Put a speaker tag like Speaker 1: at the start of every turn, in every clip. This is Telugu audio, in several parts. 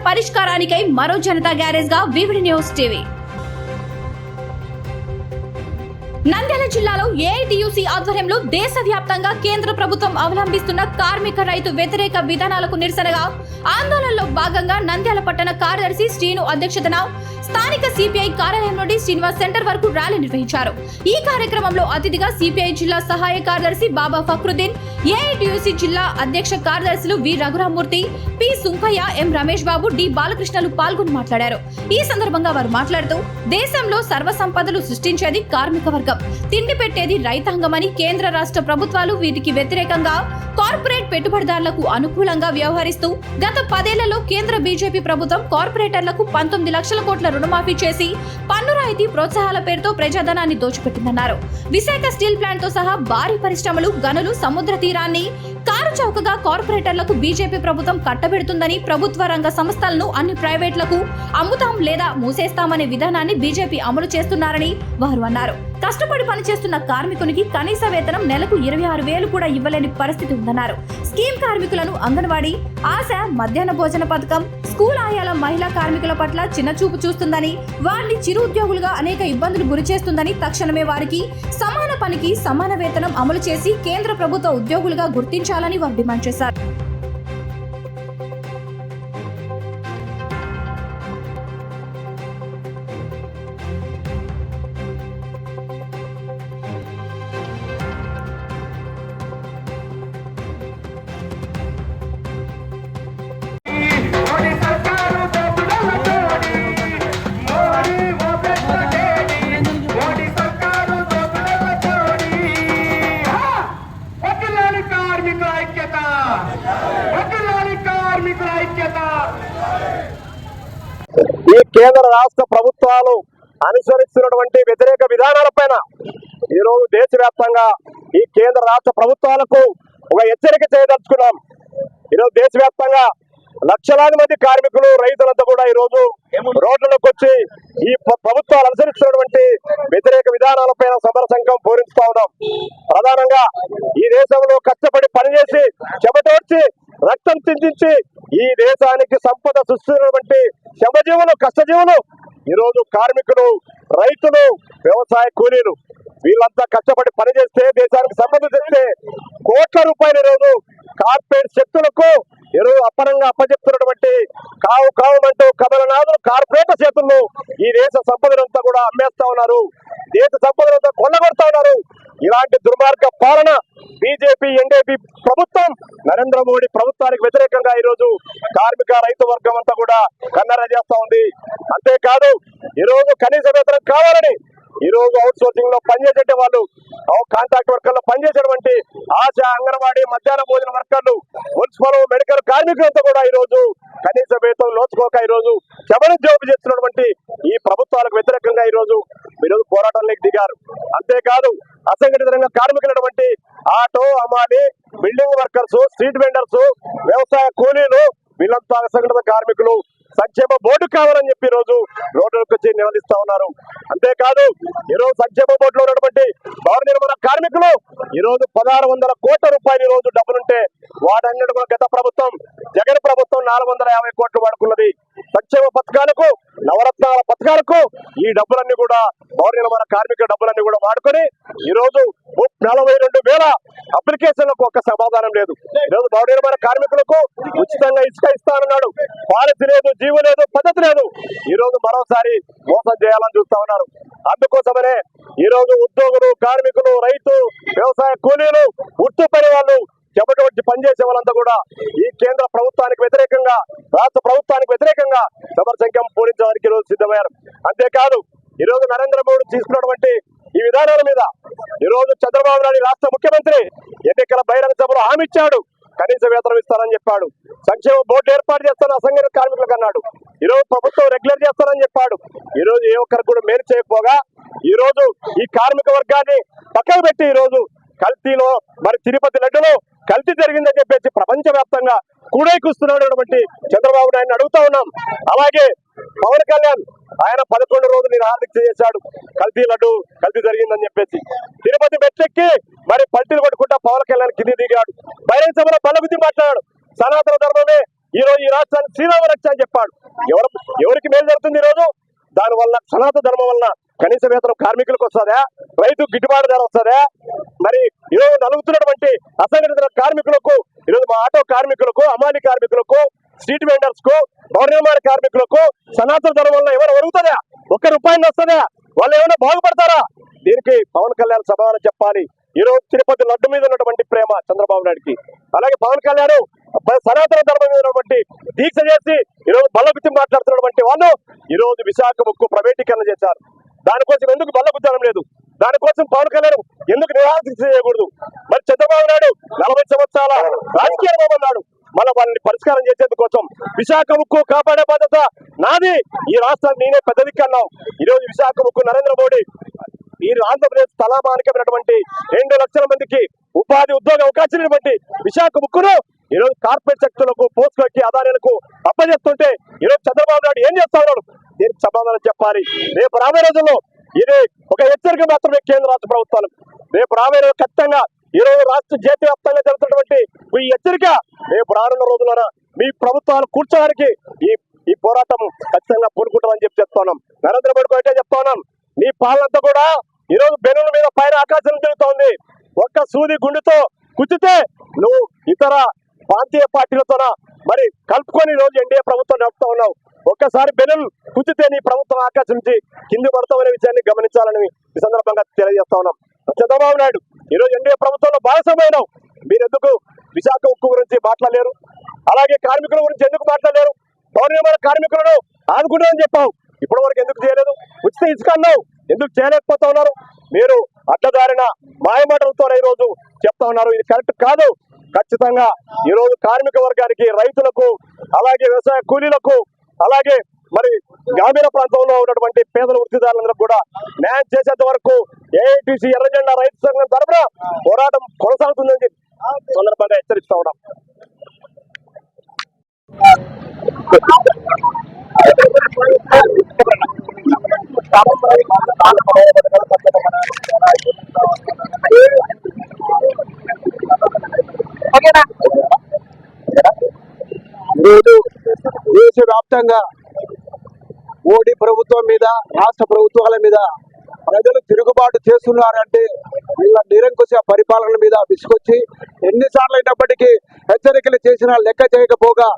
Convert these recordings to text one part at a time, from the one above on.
Speaker 1: పరిష్కారానికై మరో జనతా గ్యారేజ్ గా వివిడి న్యూస్ టీవీ. నంద్యాల జిల్లాలో ఏఐటియుసి ఆధ్వర్యంలో దేశవ్యాప్తంగా కేంద్ర ప్రభుత్వం అవలంబిస్తున్న కార్మిక రైతు వ్యతిరేక విధానాలకు నిరసనగా ఆందోళనలో భాగంగా నంద్యాల పట్టణ కార్యదర్శి శ్రీను అధ్యక్షతన స్థానిక సిపిఐ కార్యాలయం నుండి శ్రీనివాస్ సెంటర్ వరకు ర్యాలీ నిర్వహించారు. ఈ కార్యక్రమంలో అతిథిగా సిపిఐ జిల్లా సహాయ కార్యదర్శి బాబా ఫక్రుద్దీన్, ఏఐటియుసి జిల్లా అధ్యక్ష కార్యదర్శులు వి రఘురామూర్తి, పి సుంకయ్య, ఎం రమేష్ బాబు, డి బాలకృష్ణలు పాల్గొని మాట్లాడారు. ఈ సందర్భంగా వారు మాట్లాడుతూ దేశంలో సర్వసంపదలు సృష్టించేది కార్మిక వర్గం, తిండి పెట్టేది రైతాంగమని, కేంద్ర రాష్ట్ర ప్రభుత్వాలు వీటికి వ్యతిరేకంగా కార్పొరేట్ పెట్టుబడిదారులకు అనుకూలంగా వ్యవహరిస్తూ గత 10 ఏళ్లలో కేంద్ర బీజేపీ ప్రభుత్వం కార్పొరేటర్లకు 19 లక్షల కోట్ల రుణమాఫీ చేసి పన్ను రాయితీ ప్రోత్సాహాల పేరుతో ప్రజాధనాన్ని దోచిపెట్టిందన్నారు. విశాఖ స్టీల్ ప్లాంట్ తో సహా భారీ పరిశ్రమలు, గనులు, సముద్ర తీరాన్ని కారు చౌకగా కార్పొరేటర్లకు బీజేపీ ప్రభుత్వం కట్టబెడుతుందని, ప్రభుత్వ రంగ సంస్థలను అన్ని ప్రైవేట్లకు అమ్ముతాం లేదా మూసేస్తామనే విధానాన్ని బీజేపీ అమలు చేస్తున్నారని వారు అన్నారు. కష్టపడి పనిచేస్తున్న కార్మికునికి కనీస వేతనం నెలకు 26,000 కూడా ఇవ్వలేని పరిస్థితి ఉందన్నారు. స్కీమ్ కార్మికులను అంగన్వాడీ, ఆశ, మధ్యాహ్న భోజన పథకం, స్కూల్ ఆయాల మహిళా కార్మికుల పట్ల చిన్నచూపు చూస్తుందని, వారిని చిరు ఉద్యోగులుగా అనేక ఇబ్బందులు గురి చేస్తుందని, తక్షణమే వారికి సమాన పనికి సమాన వేతనం అమలు చేసి కేంద్ర ప్రభుత్వ ఉద్యోగులుగా గుర్తించాలని వారు డిమాండ్ చేశారు.
Speaker 2: ఈ కేంద్ర రాష్ట్ర ప్రభుత్వాలు అనుసరిస్తున్నటువంటి వ్యతిరేక విధానాలపైన ఈరోజు దేశవ్యాప్తంగా ఈ కేంద్ర రాష్ట్ర ప్రభుత్వాలకు ఒక హెచ్చరిక చేయదలుచుకున్నాం. ఈరోజు దేశవ్యాప్తంగా లక్షలాది మంది కార్మికులు, రైతులంతా కూడా ఈరోజు రోడ్లలోకి వచ్చి ఈ ప్రభుత్వాలు అనుసరిస్తున్నటువంటి వ్యతిరేక విధానాలపైన సమర సంఘం పూరిస్తా ఉన్నాం. ప్రధానంగా ఈ దేశంలో కష్టపడి పనిచేసి చెమటోడ్చి రక్తం చిందించి ఈ దేశానికి సంపద సృష్టించినటువంటి శ్రమజీవులు, కష్టజీవులు ఈరోజు కార్మికులు, రైతులు, వ్యవసాయ కూలీలు వీళ్ళంతా కష్టపడి పనిచేస్తే దేశానికి సంపద తెస్తే కోట్ల రూపాయలు ఈరోజు కార్పొరేట్ శక్తులకు ఈరోజు అప్పనంగా అప్పచెప్తున్నటువంటి కావుమంటూ కమలనాథులు కార్పొరేట్ చేతుల్లో ఈ దేశ సంపదనంతా కూడా అమ్మేస్తా ఉన్నారు, దేశ సంపదనంతా కొల్లగొడతా ఉన్నారు. ఇలాంటి దుర్మార్గ పాలన బీజేపీ, ఎన్డీపీ ప్రభుత్వం, నరేంద్ర మోడీ ప్రభుత్వానికి వ్యతిరేకంగా ఈరోజు కార్మిక, రైతు వర్గం అంతా కూడా కన్నెర్ర చేస్తా ఉంది. అంతేకాదు ఈరోజు కనీస వేతనం కావాలని ఈరోజు అవుట్ సోర్సింగ్ లో పనిచేసే వాళ్ళు, కాంట్రాక్ట్ వర్కర్లు పనిచేసేటువంటి ఆశ, అంగన్వాడీ, మధ్యాహ్న భోజన వర్కర్లు, మున్సిపల్, మెడికల్ కార్మికులంతా కూడా ఈరోజు కనీస వేతనం నోచుకోక ఈరోజు జబర్దస్త్ చేస్తున్నటువంటి ఈ ప్రభుత్వాలకు వ్యతిరేకంగా ఈరోజు పోరాటంలోకి దిగారు. అంతేకాదు అసంఘటిత రంగ కార్మికులైనటువంటి ఆటో, అమాలి, బిల్డింగ్ వర్కర్స్, స్ట్రీట్ వెండర్స్, వ్యవసాయ కూలీలు వీళ్ళంతా అసంఘటిత కార్మికులు సంక్షేమ బోర్డు కావాలని చెప్పి ఈరోజు రోడ్లకు వచ్చి నిలదీస్తా ఉన్నారు. అంతేకాదు ఈరోజు సంక్షేమ బోర్డులో ఉన్నటువంటి భవన నిర్మాణ కార్మికులు ఈరోజు 1,600 కోట్ల రూపాయలు ఈరోజు డబ్బులుంటే వాటన్నిటి కూడా గత ప్రభుత్వం, జగన్ ప్రభుత్వం 450 కోట్లు వాడుకున్నది. సంక్షేమ పథకాలకు, నవరత్నాల పథకాలకు ఈ డబ్బులన్నీ కూడా భవన నిర్మాణ కార్మికుల డబ్బులన్నీ కూడా వాడుకొని ఈరోజు 42,000 అప్లికేషన్లకు ఒక్క సమాధానం లేదు. ఈరోజు భవన నిర్మాణ కార్మికులకు ఉచితంగా ఇసుక ఇస్తానన్నాడు, పాలసీ లేదు, జీవో లేదు, పద్ధతి లేదు. ఈరోజు మరోసారి మోసం చేయాలని చూస్తా ఉన్నారు. అందుకోసమనే ఈరోజు ఉద్యోగులు, కార్మికులు, రైతు, వ్యవసాయ కూలీలు, వృత్తి పని వాళ్ళు, చెమట వచ్చి పనిచేసే వాళ్ళంతా కూడా ఈ కేంద్ర ప్రభుత్వానికి వ్యతిరేకంగా, రాష్ట్ర ప్రభుత్వానికి వ్యతిరేకంగా సమర సంఘం పూరించడానికి ఈరోజు సిద్ధమయ్యారు. అంతేకాదు ఈరోజు నరేంద్ర మోడీ తీసుకున్నటువంటి ఈ విధానాల మీద ఈరోజు చంద్రబాబు నాయుడు రాష్ట్ర ముఖ్యమంత్రి ఎన్నికల బహిరంగ సభలో హామీ ఇచ్చాడు, కనీస వేతనం ఇస్తానని చెప్పాడు, సంక్షేమ బోర్డు ఏర్పాటు చేస్తాను అసంఘటిత కార్మికులకు అన్నాడు, ఈరోజు ప్రభుత్వం రెగ్యులర్ చేస్తానని చెప్పాడు. ఈరోజు ఏ ఒక్కరికి కూడా మేలు చేయకపోగా ఈరోజు ఈ కార్మిక వర్గాన్ని పక్కన పెట్టి ఈరోజు కల్తీలో, మరి తిరుపతి లడ్డులో కల్తీ జరిగిందని చెప్పేసి ప్రపంచవ్యాప్తంగా కూడైకుస్తున్నటువంటి చంద్రబాబు నాయుడు అడుగుతా ఉన్నాం. అలాగే పవన్ కళ్యాణ్ ఆయన 11 రోజులు నిరాదీక్ష చేశాడు, కల్తీ లడ్డు కల్తీ జరిగిందని చెప్పేసి. తిరుపతి మెట్లెక్కి మరి పల్టీలు కొట్టుకుంటా పవన్ కళ్యాణ్ కింది దిగాడు, బహిరంగ సభలో బల్లగుద్ది మాట్లాడాడు. సనాతన ధర్మమే ఈ రోజు ఈ రాష్ట్రాన్ని శ్రీరామ రక్ష అని చెప్పాడు. ఎవరికి మేలు జరుగుతుంది ఈ రోజు? దాని వల్ల సనాతన ధర్మం వల్ల కనీస వేతనం కార్మికులకు వస్తుందా? రైతు గిట్టుబాటు ధర వస్తుందా? మరి ఈరోజు నలుగుతున్నటువంటి అసంఘటిత కార్మికులకు, ఈరోజు మా ఆటో కార్మికులకు, అమాలి కార్మికులకు, స్ట్రీట్ వెండర్స్ కు, భవన నిర్మాణ కార్మికులకు సనాతన ధర్మం వల్ల ఏమైనా ఒరుగుతుందా? ఒక్క రూపాయలు వస్తుందా? వాళ్ళు ఏమైనా బాగుపడతారా? దీనికి పవన్ కళ్యాణ్ సమాధానం చెప్పాలి. ఈ రోజు తిరుపతి లడ్డు మీద ఉన్నటువంటి ప్రేమ చంద్రబాబు నాయుడికి, అలాగే పవన్ కళ్యాణ్ సనాతన ధర్మం మీద ఉన్నటువంటి దీక్ష చేసి ఈ రోజు బల్లగుద్ది మాట్లాడుతున్నటువంటి వాళ్ళు ఈ రోజు విశాఖ ఉక్కు ప్రైవేటీకరణ చేశారు. దానికోసం ఎందుకు బల్లగుద్దడం లేదు? దానికోసం పవన్ కళ్యాణ్ ఎందుకు నిరాశ చేయకూడదు? మరి చంద్రబాబు నాయుడు 40 సంవత్సరాల రాజకీయ అనుభవం ఉన్నాడు. మన వాళ్ళని పరిష్కారం చేసేందుకోసం విశాఖ ఉక్కు కాపాడే బాధ్యత నాది, ఈ రాష్ట్రాన్ని నేనే పెద్ద దిక్కు అన్నావు. ఈ రోజు విశాఖ ఉక్కు నరేంద్ర మోడీ ఈ ఆంధ్రప్రదేశ్ తలామానికమైనటువంటి 2 లక్షల మందికి ఉపాధి ఉద్యోగ అవకాశాలు బట్టి విశాఖ ఉక్కును ఈ రోజు కార్పొరేట్ శక్తులకు, పోస్టులకి, అదానికి అప్పచెప్తుంటే ఈ రోజు చంద్రబాబు నాయుడు ఏం చేస్తా ఉన్నాడు? దీనికి సమాధానం చెప్పాలి. రేపు రాబోయే రోజుల్లో ఇది ఒక హెచ్చరిక మాత్రమే కేంద్ర రాష్ట్ర ప్రభుత్వాలు. రేపు రాబోయే రోజు ఖచ్చితంగా ఈ రోజు రాష్ట్ర జాతీయ వ్యాప్తంగా జరుగుతున్నటువంటి ఈ హెచ్చరిక రేపు రానున్న రోజులన మీ ప్రభుత్వాలు కూర్చోడానికి ఈ పోరాటం ఖచ్చితంగా పూనుకుంటామని చెప్తా ఉన్నాం. నరేంద్ర మోడీ అయితే చెప్తా ఉన్నాం, నీ పాలనంతా కూడా ఈ రోజు బెలూన్ మీద పైన ఆకాశం తిరుగుతోంది. ఒక్క సూది గుండెతో కుచితే నువ్వు ఇతర ప్రాంతీయ పార్టీలతో మరి కలుపుకొని ఈ రోజు ఎన్డీఏ ప్రభుత్వం నడుపుతా ఉన్నావు. ఒక్కసారి బెలూన్ కుచితే నీ ప్రభుత్వం ఆకాశం నుంచి కింది పడతామనే విషయాన్ని గమనించాలని ఈ సందర్భంగా తెలియజేస్తా ఉన్నాం. చంద్రబాబు నాయుడు ఈ రోజు ఎన్డీఏ ప్రభుత్వంలో భాగస్వామ్యం. మీరెందుకు విశాఖ ఉక్కు గురించి మాట్లాడలేరు? అలాగే కార్మికుల గురించి ఎందుకు మాట్లాడలేరు? భవన నిర్మాణ కార్మికులను ఆదుకుంటామని చెప్పావు, ఇప్పటి వరకు ఎందుకు చేయలేదు? ఉచిత ఇసుక అన్నావు, ఎందుకు చేయలేకపోతా ఉన్నారు? మీరు అడ్డదారిన మాయమాటలతో ఈ రోజు చెప్తా ఉన్నారు. ఇది కరెక్ట్ కాదు. ఖచ్చితంగా ఈ రోజు కార్మిక వర్గానికి, రైతులకు, అలాగే వ్యవసాయ కూలీలకు, అలాగే మరి గ్రామీణ ప్రాంతంలో ఉన్నటువంటి పేదల వృత్తిదారులందరూ కూడా న్యాయం చేసేంత వరకు ఏఐటీసీ ఎర్రజెండా రైతు సంఘం తరఫున పోరాటం కొనసాగుతుందని చెప్పి సందర్భంగా హెచ్చరిస్తా ఉన్నాం.
Speaker 3: ఈరోజు దేశవ్యాప్తంగా మోడీ ప్రభుత్వం మీద, రాష్ట్ర ప్రభుత్వాల మీద ప్రజలు తిరుగుబాటు చేస్తున్నారంటే వీళ్ళ నిరంకుశ పరిపాలన మీద విసుకొచ్చి ఎన్నిసార్లు అయినప్పటికీ హెచ్చరికలు చేసినా లెక్క చేయకపోగా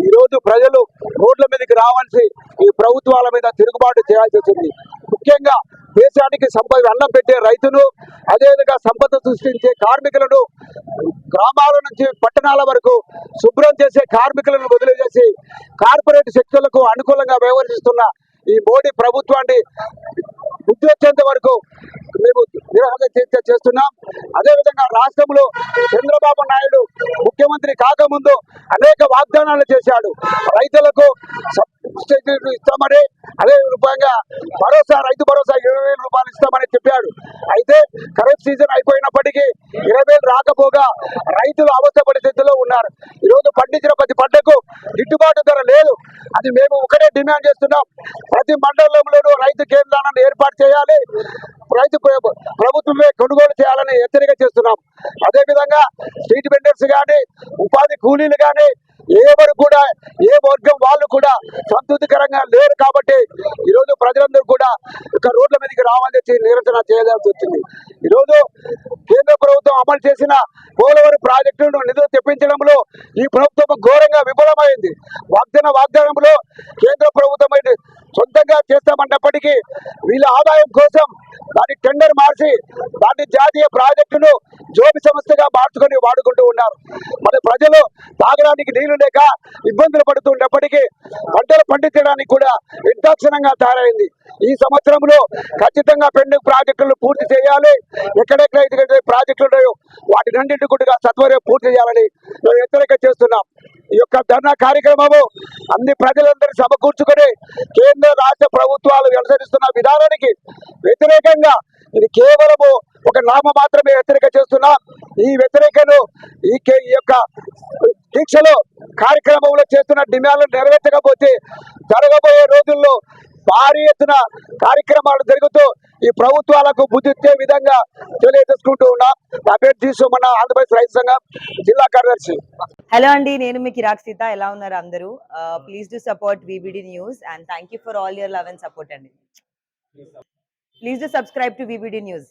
Speaker 3: ఈరోజు ప్రజలు రోడ్ల మీదకి రావాల్సి ఈ ప్రభుత్వాల మీద తిరుగుబాటు చేయాల్సి వచ్చింది. ముఖ్యంగా దేశానికి సంపద అన్నం పెట్టే రైతును, అదేవిధంగా సంపద సృష్టించే కార్మికులను, గ్రామాల నుంచి పట్టణాల వరకు శుభ్రం చేసే కార్మికులను వదిలిచేసి కార్పొరేట్ శక్తులకు అనుకూలంగా వ్యవహరిస్తున్న ఈ మోడీ ప్రభుత్వాన్ని బుద్ధి వచ్చేంత వరకు మేము నిరాహార దీక్ష చేస్తున్నాం. అదేవిధంగా రాష్ట్రంలో చంద్రబాబు నాయుడు ముఖ్యమంత్రి కాకముందు అనేక వాగ్దానాలు చేశాడు. రైతులకు ఇస్తామని, అదే రూపంగా రైతు భరోసా 20,000 రూపాయలు ఇస్తామని చెప్పాడు. అయితే ఖరీఫ్ సీజన్ అయిపోయినప్పటికీ 20,000 రాకపోగా రైతులు అవస్థ పరిస్థితుల్లో ఉన్నారు. ఈరోజు పండించిన ప్రతి పంటకు గిట్టుబాటు ధర లేదు. అది మేము ఒకటే డిమాండ్ చేస్తున్నాం. ప్రతి మండలంలోనూ రైతు కేంద్రాలను ఏర్పాటు చేయాలి, రైతు ప్రభుత్వమే కొనుగోలు చేయాలని హెచ్చరిక చేస్తున్నాం. అదేవిధంగా స్ట్రీట్ వెండర్స్ కానీ, ఉపాధి కూలీలు కానీ ఎవరు కూడా, ఏ వర్గం వాళ్ళు కూడా సంతృప్తికరంగా లేరు. కాబట్టి ఈరోజు ప్రజలందరూ కూడా రోడ్ల మీదకి రావాలని నిరసన చేయాల్సి వచ్చింది. ఈరోజు కేంద్ర ప్రభుత్వం అమలు చేసిన పోలవరం ప్రాజెక్టును నిధులు తెప్పించడంలో ఈ ప్రభుత్వం ఘోరంగా విఫలమైంది. వాగ్దానంలో కేంద్ర ప్రభుత్వం సొంతంగా చేస్తామన్నప్పటికీ వీళ్ళ ఆదాయం కోసం దాని టెండర్ మార్చి దాన్ని జాతీయ ప్రాజెక్టును జోబి సంస్థగా మార్చుకొని వాడుకుంటూ ఉన్నారు. మన ప్రజలు తాగడానికి నీళ్లు లేక ఇబ్బందులు పడుతున్నప్పటికీ పంటలు పండించడానికి కూడా నిర్దాక్షిణంగా తయారైంది. ఈ సంవత్సరంలో ఖచ్చితంగా పెండింగ్ ప్రాజెక్టులు పూర్తి చేయాలి. ఎక్కడెక్కడైతే ప్రాజెక్టులు ఉన్నాయో వాటి రెండింటి కూడా సత్వరం పూర్తి చేయాలని మేము హెచ్చరిక చేస్తున్నాం. ఈ యొక్క ధర్నా కార్యక్రమము అన్ని ప్రజలందరూ సమకూర్చుకొని కేంద్ర రాష్ట్ర ప్రభుత్వాలు అనుసరిస్తున్న విధానానికి వ్యతిరేకంగా ఇది కేవలము ఒక నామ మాత్రమే హెచ్చరిక చేస్తున్నాం. ఈ వ్యతిరేకను ఈ యొక్క దీక్షలో కార్యక్రమంలో చేస్తున్న డిమాండ్లు నెరవేర్చకపోతే జరగబోయే రోజుల్లో భారీ ఎత్తున కార్యక్రమాలు జరుగుతూ ఈ ప్రభుత్వాలకు బుద్ధి ఇచ్చే విధంగా తెలియజేసుకుంటూ ఉన్నాం. అభ్యర్థి మన ఆంధ్రప్రదేశ్ రైతు సంఘం జిల్లా కార్యదర్శి.
Speaker 4: హలో అండి, నేను మీ కిరాక్ సీత. ఎలా ఉన్నారు అందరూ? Please do support VBD news and thank you for all your love and support అండి. Please do subscribe to VBD news.